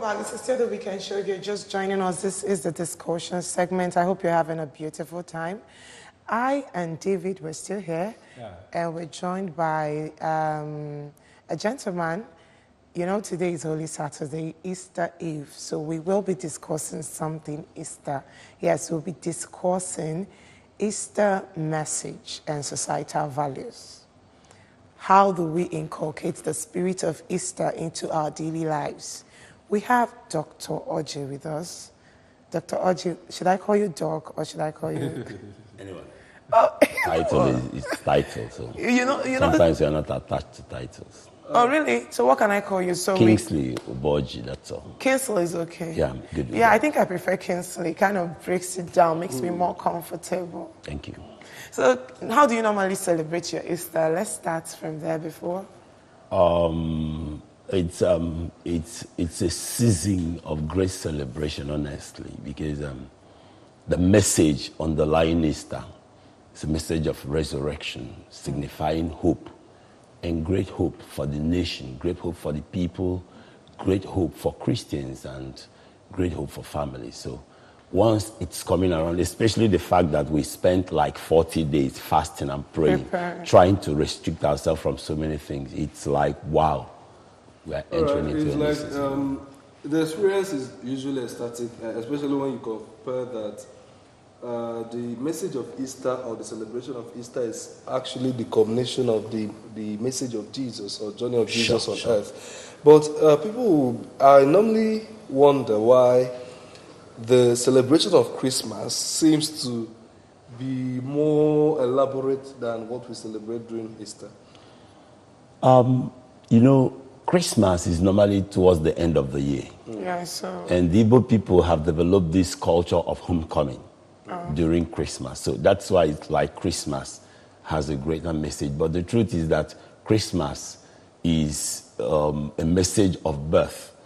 back. This is still the Weekend Show. If you're just joining us, this is the discussion segment. I hope you're having a beautiful time. I and David were still here, and we're joined by a gentleman. You know, today is Holy Saturday, Easter Eve, so we will be discussing something Easter. Yes, we'll be discussing Easter message and societal values. How do we inculcate the spirit of Easter into our daily lives? We have Dr. Oji with us. Dr. Oji, should I call you Doc or should I call you? Anyone. Oh. Title is title, so sometimes you're not attached to titles. Oh, really? So what can I call you? So Kingsley Uboji, that's all. Kingsley is okay. Yeah, I'm good with Yeah, that. I think I prefer Kingsley. It kind of breaks it down, makes me more comfortable. Thank you. So how do you normally celebrate your Easter? Let's start from there before. It's a season of great celebration, honestly, because the message underlying Easter is a message of resurrection, signifying hope, and great hope for the nation, great hope for the people, great hope for Christians, and great hope for families. So once it's coming around, especially the fact that we spent like 40 days fasting and praying, trying to restrict ourselves from so many things, it's like, wow, we are entering into a new season. The experience is usually ecstatic, especially when you compare that the message of Easter or the celebration of Easter is actually the culmination of the message of Jesus or journey of Jesus on earth. But I normally wonder why the celebration of Christmas seems to be more elaborate than what we celebrate during Easter. You know, Christmas is normally towards the end of the year. Yeah, so. And the Igbo people have developed this culture of homecoming during Christmas. So that's why it's like Christmas has a greater message. But the truth is that Christmas is a message of birth,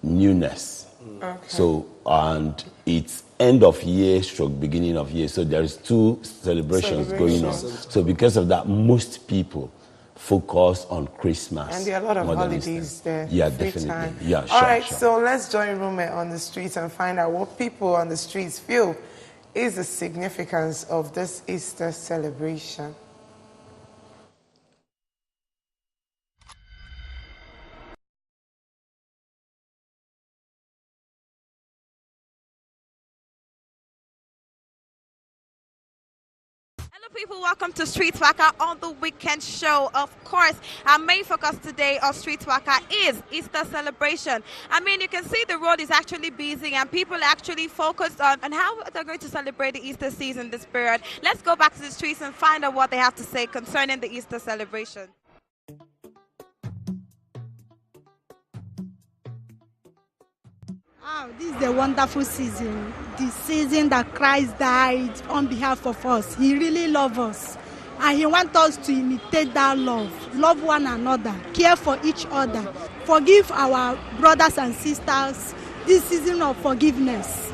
newness. Okay. So, and it's end of year stroke beginning of year. So there's two celebrations going on. So because of that, most people focus on Christmas. And there are a lot of holidays there. Yeah, free definitely. time. Yeah, sure. All right, sure. so let's join Rume on the streets and find out what people on the streets feel is the significance of this Easter celebration. People, welcome to Street Waka on the Weekend Show. Of course, our main focus today of Street Waka is Easter celebration. I mean, you can see the road is actually busy and people are actually focused on how they're going to celebrate the Easter season this period. Let's go back to the streets and find out what they have to say concerning the Easter celebration. Oh, this is a wonderful season. The season that Christ died on behalf of us. He really loves us. And he wants us to imitate that love. Love one another. Care for each other. Forgive our brothers and sisters. This season of forgiveness,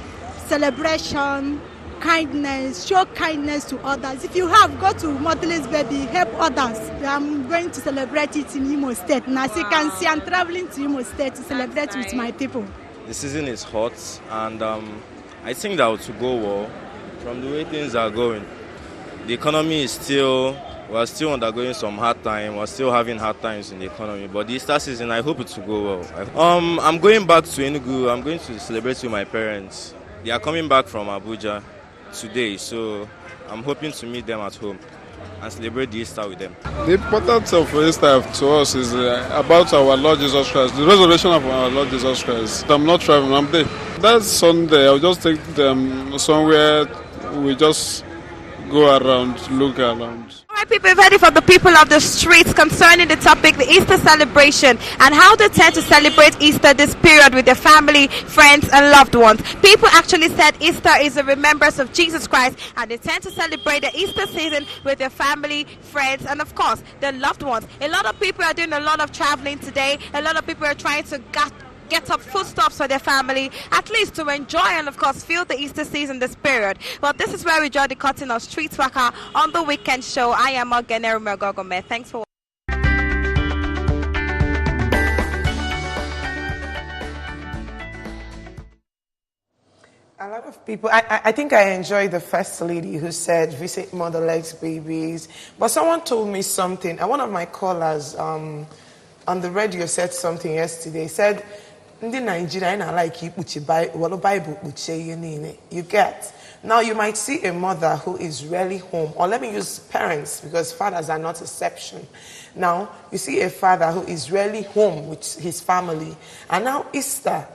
celebration, kindness, show kindness to others. If you have, go to Motherless Baby, help others. I'm going to celebrate it in Imo State. And as you can see, I'm traveling to Imo State to celebrate with my people. The season is hot, and I think that to go well from the way things are going. The economy is we're still undergoing some hard time. We're still having hard times in the economy. But the Easter season, I hope it will go well. I'm going back to Enugu. I'm going to celebrate with my parents. They are coming back from Abuja today, so I'm hoping to meet them at home and celebrate the Easter with them. The importance of Easter to us is about our Lord Jesus Christ, the resurrection of our Lord Jesus Christ. I'm not traveling, I'm there. That Sunday, I'll just take them somewhere we just go around, look around. All right, people, you've heard it from the people of the streets concerning the topic, the Easter celebration, and how they tend to celebrate Easter this period with their family, friends, and loved ones. People actually said Easter is a remembrance of Jesus Christ, and they tend to celebrate the Easter season with their family, friends, and of course, their loved ones. A lot of people are doing a lot of traveling today. A lot of people are trying to get up foodstuffs for their family, at least to enjoy and of course feel the Easter season this period. Well, this is where we draw the curtain of Street Waka on the Weekend Show. I am Ogenere Mergogome. Thanks for watching. A lot of people, I think I enjoyed the first lady who said visit motherless babies. But someone told me something, and one of my callers on the radio said something yesterday. Said, "Ndi Nigeria na like Bible you get." Now you might see a mother who is rarely home, or let me use parents because fathers are not exception. Now you see a father who is rarely home with his family, and now Easter.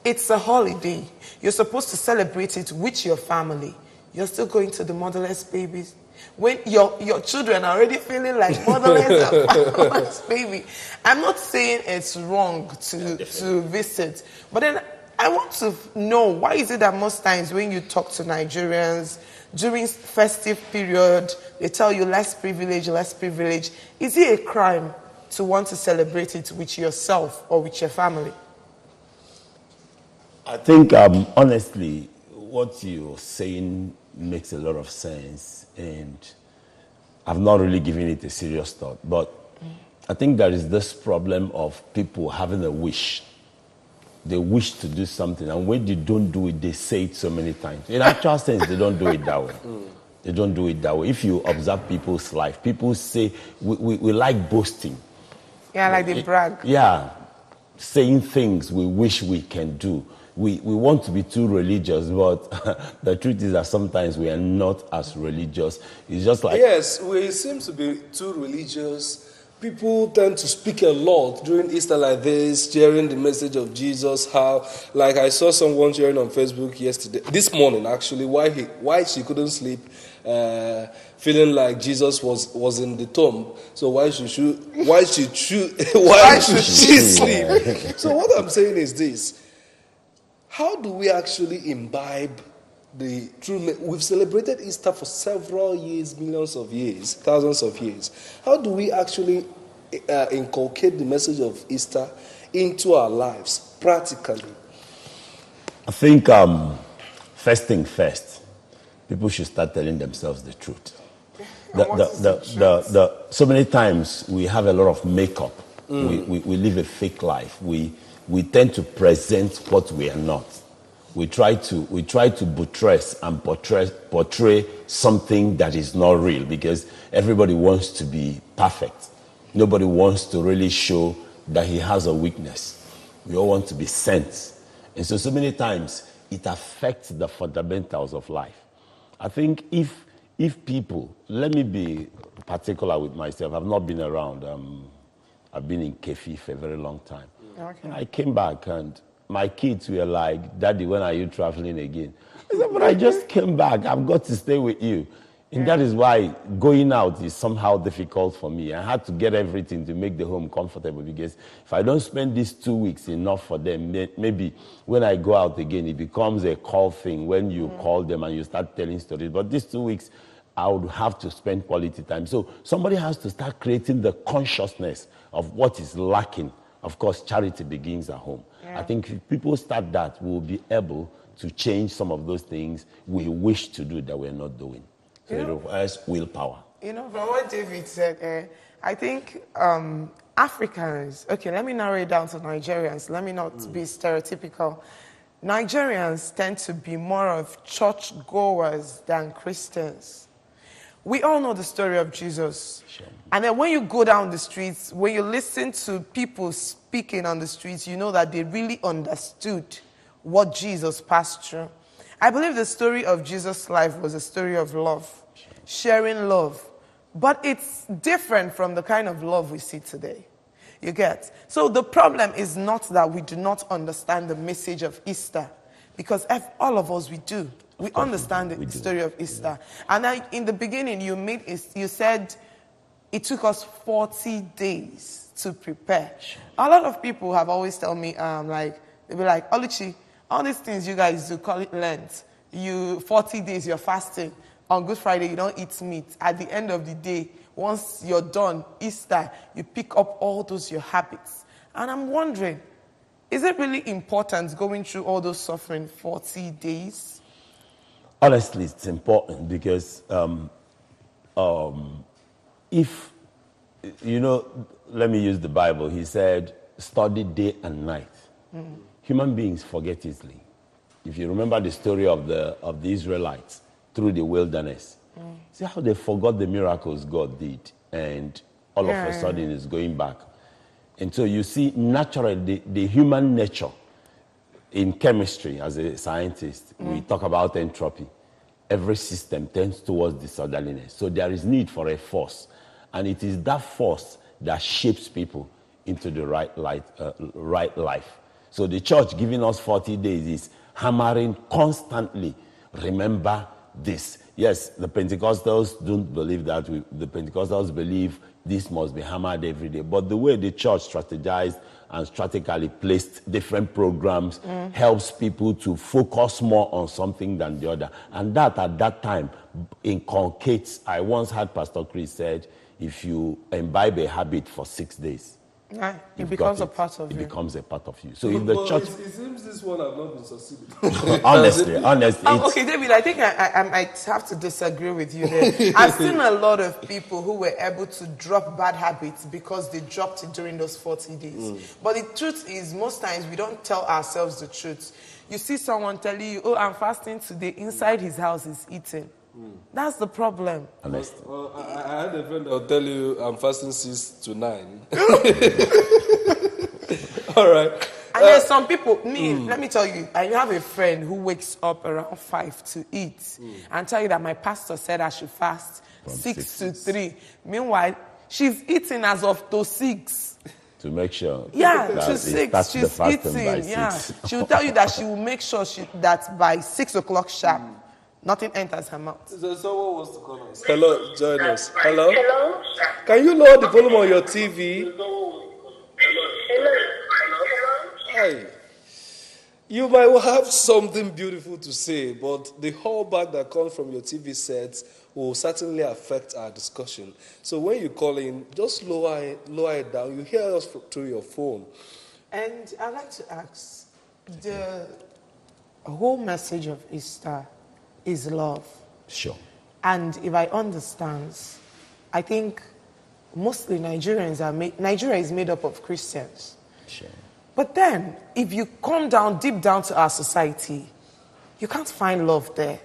It's a holiday. You're supposed to celebrate it with your family. You're still going to the motherless babies. When your children are already feeling like motherless and fatherless baby. I'm not saying it's wrong to visit. But then I want to know, why is it that most times when you talk to Nigerians during festive period, they tell you less privilege, less privilege. Is it a crime to want to celebrate it with yourself or with your family? I think, honestly, what you're saying makes a lot of sense, and I've not really given it a serious thought. But I think there is this problem of people having a wish. They wish to do something, and when they don't do it, they say it so many times. In actual sense, they don't do it that way. They don't do it that way. If you observe people's life, people say, we like boasting. Yeah, like they brag. Yeah, saying things we wish we can do. We want to be too religious, but the truth is that sometimes we are not as religious. It's just like... Yes, we seem to be too religious. People tend to speak a lot during Easter like this, sharing the message of Jesus, how, like I saw someone sharing on Facebook this morning actually, why she couldn't sleep, feeling like Jesus was in the tomb. So why should she sleep? So what I'm saying is this. How do we actually imbibe the true... We've celebrated Easter for several years, millions of years, thousands of years. How do we actually inculcate the message of Easter into our lives, practically? I think, first thing first, people should start telling themselves the truth. So many times we have a lot of makeup. We live a fake life. We tend to present what we are not. We try to buttress and portray something that is not real, because everybody wants to be perfect. Nobody wants to really show that he has a weakness. We all want to be saints. And so many times it affects the fundamentals of life. I think if people, let me be particular with myself. I've not been around. I've been in Kefi for a very long time. Okay. I came back and my kids were like, "Daddy, when are you traveling again?" I said, "But I just came back. I've got to stay with you." And that is why going out is somehow difficult for me. I had to get everything to make the home comfortable, because if I don't spend these 2 weeks enough for them, maybe when I go out again, it becomes a call thing when you call them and you start telling stories. But these 2 weeks, I would have to spend quality time. So somebody has to start creating the consciousness of what is lacking. Of course, charity begins at home. Yeah. I think if people start that, we'll be able to change some of those things we wish to do that we're not doing. So it requires willpower. From what David said, I think Africans, okay, let me narrow it down to Nigerians. Let me not be stereotypical. Nigerians tend to be more of church goers than Christians. We all know the story of Jesus. Sure. And then when you go down the streets, when you listen to people speaking on the streets, you know that they really understood what Jesus passed through. I believe the story of Jesus' life was a story of love, sharing love. But it's different from the kind of love we see today. You get? So the problem is not that we do not understand the message of Easter, because all of us, we do. We understand the story of Easter. Yeah. And in the beginning, you said it took us 40 days to prepare. Sure. A lot of people have always told me, they'll be like, "Oluchi, all these things you guys do, call it Lent. 40 days, you're fasting. On Good Friday, you don't eat meat. At the end of the day, once you're done, Easter, you pick up all those your habits." And I'm wondering, is it really important going through all those suffering 40 days? Honestly, it's important because if, let me use the Bible. He said, study day and night. Human beings forget easily. If you remember the story of the Israelites through the wilderness, see how they forgot the miracles God did, and all of a sudden it's going back. And so you see, naturally, the human nature in chemistry, as a scientist, we talk about entropy. Every system tends towards disorderliness. So there is need for a force. And it is that force that shapes people into the right life. So the church giving us 40 days is hammering constantly. Remember this. Yes, the Pentecostals don't believe that. The Pentecostals believe this must be hammered every day. But the way the church strategized and strategically placed different programs helps people to focus more on something than the other. And that, at that time, inculcates, I once had Pastor Chris said, if you imbibe a habit for 6 days, it becomes a part of you. It becomes a part of you. So in the church... It seems this one has not been succeeding. honestly. Okay, David, I think I might have to disagree with you there. I've seen a lot of people who were able to drop bad habits because they dropped it during those 40 days. But the truth is, most times we don't tell ourselves the truth. You see someone telling you, oh, I'm fasting today. Inside his house is eating. That's the problem. Honestly. I had a friend that will tell you I'm fasting 6 to 9. All right. And there's some people, let me tell you, I have a friend who wakes up around 5 to eat and tell you that my pastor said I should fast from 6 to 3. Meanwhile, she's eating as of to 6. To make sure. Yeah, to 6. She's eating. Yeah. She will tell you that she will make sure that by 6 o'clock sharp, nothing enters her mouth. So someone wants to call us. Hello, join us. Hello? Hello? Can you lower the volume on your TV? Hello? Hi. You might have something beautiful to say, but the hallback that comes from your TV sets will certainly affect our discussion. So when you call in, just lower it down. You hear us through your phone. And I'd like to ask, the whole message of Easter is love. Sure. And if I understand, I think mostly Nigeria is made up of Christians. Sure. But then, if you come down, deep down to our society, you can't find love there.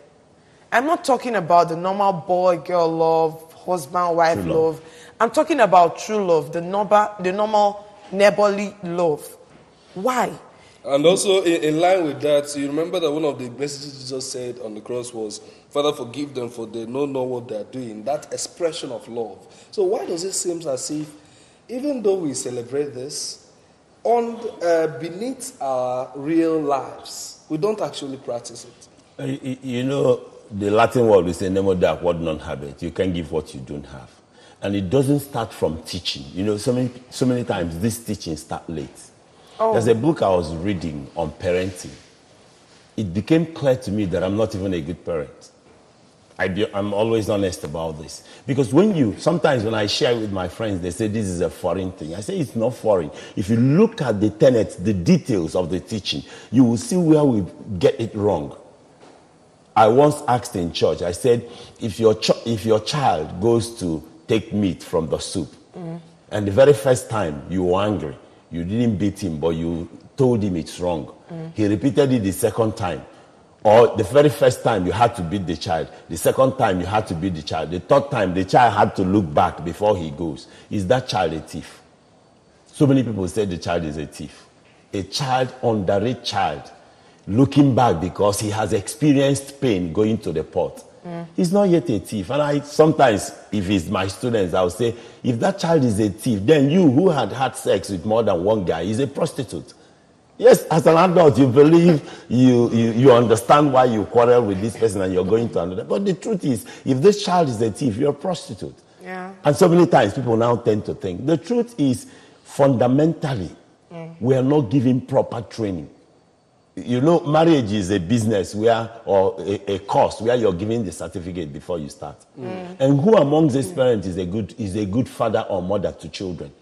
I'm not talking about the normal boy-girl love, husband-wife love. I'm talking about true love, the normal neighborly love. Why? And also, in line with that, you remember that one of the messages Jesus said on the cross was, Father, forgive them for they don't know what they're doing. That expression of love. So why does it seem as if, even though we celebrate this, beneath our real lives, we don't actually practice it? You know, the Latin word is nemo da quod non habet. You can give what you don't have. And it doesn't start from teaching. You know, so many times this teaching starts late. Oh. There's a book I was reading on parenting. It became clear to me that I'm not even a good parent. I'm always honest about this. Because sometimes when I share with my friends, they say this is a foreign thing. I say it's not foreign. If you look at the tenets, the details of the teaching, you will see where we get it wrong. I once asked in church, I said, if your child goes to take meat from the soup, and the very first time you were angry, you didn't beat him, but you told him it's wrong. He repeated it the second time. Or the very first time you had to beat the child. The second time you had to beat the child. The third time the child had to look back before he goes. Is that child a thief? So many people say the child is a thief. A child, underage child, looking back because he has experienced pain going to the pot. He's not yet a thief. And sometimes, if it's my students, I'll say, if that child is a thief, then you who had sex with more than one guy is a prostitute. Yes, as an adult, you believe, you understand why you quarrel with this person and you're going to another. But the truth is, if this child is a thief, you're a prostitute. Yeah. And so many times people now tend to think. The truth is, fundamentally, we are not giving proper training. You know, marriage is a business or a course where you're giving the certificate before you start. And who amongst these parents is a good father or mother to children?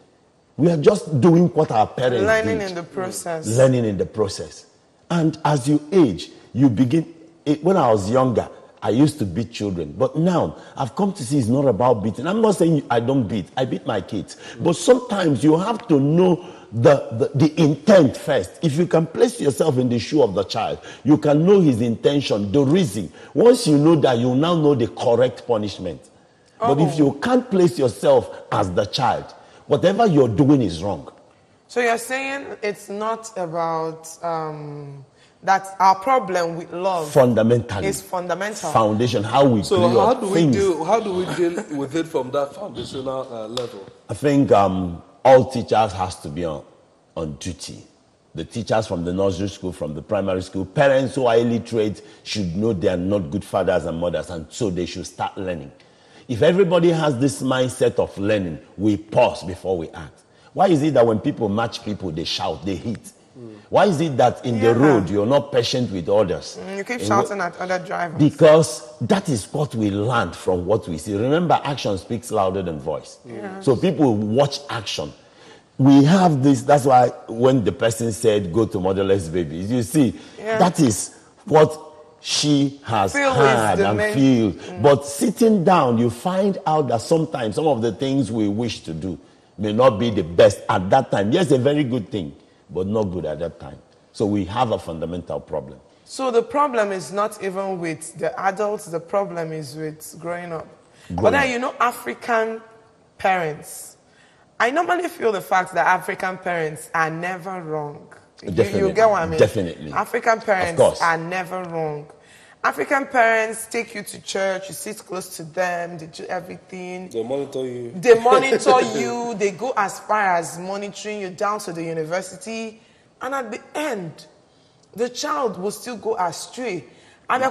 We are just doing what our parents did. Learning in the process. Learning in the process. And as you age, you begin... When I was younger, I used to beat children. But now, I've come to see it's not about beating. I'm not saying I don't beat. I beat my kids. But sometimes you have to know the intent first. If you can place yourself in the shoe of the child, you can know his intention, the reason. Once you know that, you now know the correct punishment. But if you can't place yourself as the child, whatever you're doing is wrong. So you're saying it's not about that our problem with love fundamentally is fundamental. Foundation, how we So play how up do things. how do we deal with it from that foundational level? I think all teachers has to be on duty. The teachers from the nursery school, from the primary school, parents who are illiterate should know they are not good fathers and mothers, and so they should start learning. If everybody has this mindset of learning, we pause before we act. Why is it that when people match people, they shout, they hit? Why is it that in the road you're not patient with others? You keep shouting at other drivers. Because that is what we learned from what we see. Remember, action speaks louder than voice. So people watch action. We have this, that's why when the person said, go to motherless babies, you see, that is what she has had and feel. But sitting down, you find out that sometimes some of the things we wish to do may not be the best at that time. Yes, a very good thing, but not good at that time. So we have a fundamental problem. So the problem is not even with the adults, the problem is with growing up. But then, you know, African parents, I normally feel the fact that African parents are never wrong. You get what I mean? Definitely. African parents are never wrong. African parents take you to church, you sit close to them, they do everything. They monitor you. They monitor you, they go as far as monitoring you down to the university. And at the end, the child will still go astray. Meaning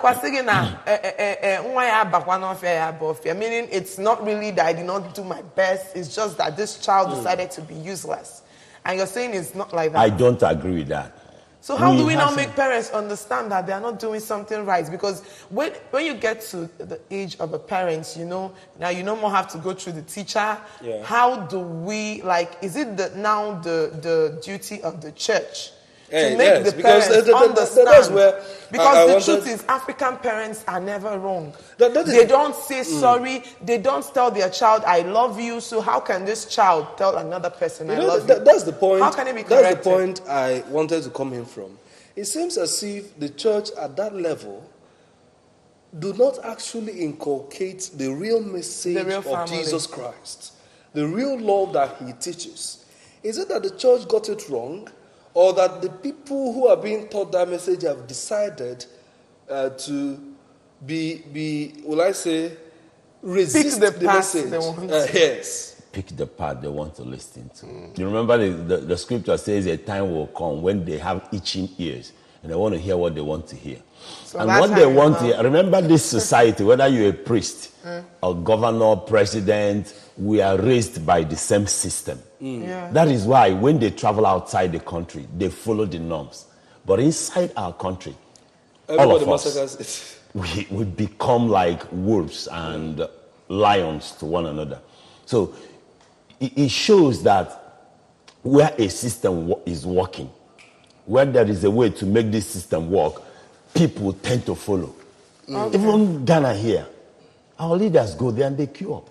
it's not really that I did not do my best, it's just that this child decided to be useless. And you're saying it's not like that. I don't agree with that. So how do we now make parents understand that they are not doing something right? Because when you get to the age of a parent, you know, now you no more have to go through the teacher. Yeah. How do we, like, is it now the duty of the church to make the parents understand? That's where because the truth is, African parents are never wrong. They don't say sorry. They don't tell their child, I love you. So how can this child tell another person, I love you? That's the point. How can it be corrected? That's the point I wanted to come in from. It seems as if the church at that level do not actually inculcate the real message of Jesus Christ, the real love that he teaches. Is it that the church got it wrong, or that the people who are being taught that message have decided to resist the message? Yes. Pick the part they want to listen to. You remember the scripture says a time will come when they have itching ears and they want to hear what they want to hear. So and what they want to hear, remember this society, whether you're a priest, a governor, president, we are raised by the same system. That is why when they travel outside the country, they follow the norms. But inside our country, all of us, we become like wolves and lions to one another. So it shows that where a system is working, where there is a way to make this system work, people tend to follow. Even Ghana here, our leaders go there and they queue up.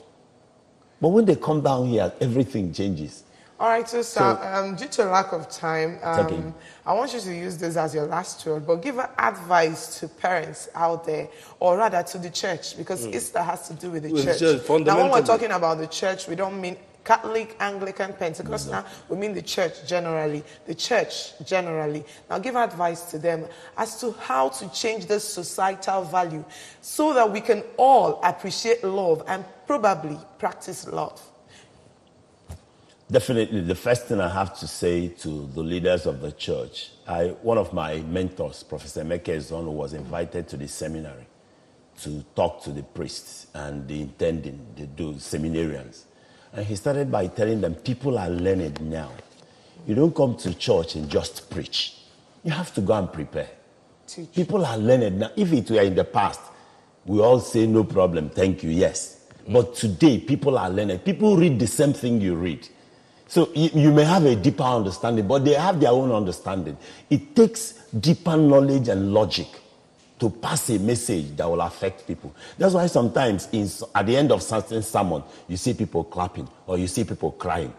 But when they come down here, everything changes. All right, so due to lack of time, I want you to use this as your last word, but give advice to parents out there, or rather to the church, because Easter has to do with the church. Now, when we're talking about the church, we don't mean Catholic, Anglican, Pentecostal, we mean the church generally. The church generally. Now, give advice to them as to how to change this societal value so that we can all appreciate love and probably practice love. Definitely, the first thing I have to say to the leaders of the church, one of my mentors, Professor Emeka Ezeonu, was invited to the seminary to talk to the priests and the intending, the seminarians. And he started by telling them, people are learned now. You don't come to church and just preach. You have to go and prepare. Teach. People are learned now. If it were in the past, we all say, no problem, thank you, yes. But today, people are learned. People read the same thing you read. So you may have a deeper understanding, but they have their own understanding. It takes deeper knowledge and logic to pass a message that will affect people. That's why sometimes at the end of certain sermon, you see people clapping or you see people crying.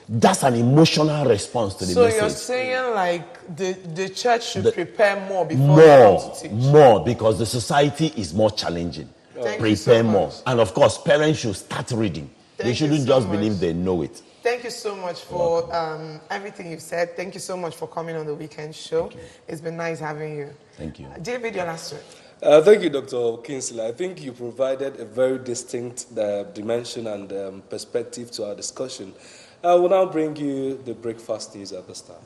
That's an emotional response to the So message. you're saying like the church should prepare more before they come to teach? More, because the society is more challenging. Thank you Prepare so more. much. And of course, parents should start reading. They Thank you shouldn't so just much. believe they know it. Thank you so much for everything you've said. Thank you so much for coming on the weekend show. It's been nice having you. Thank you. David, your last word. Thank you, Dr. Kingsley. I think you provided a very distinct dimension and perspective to our discussion. I will now bring you the breakfast news at this time.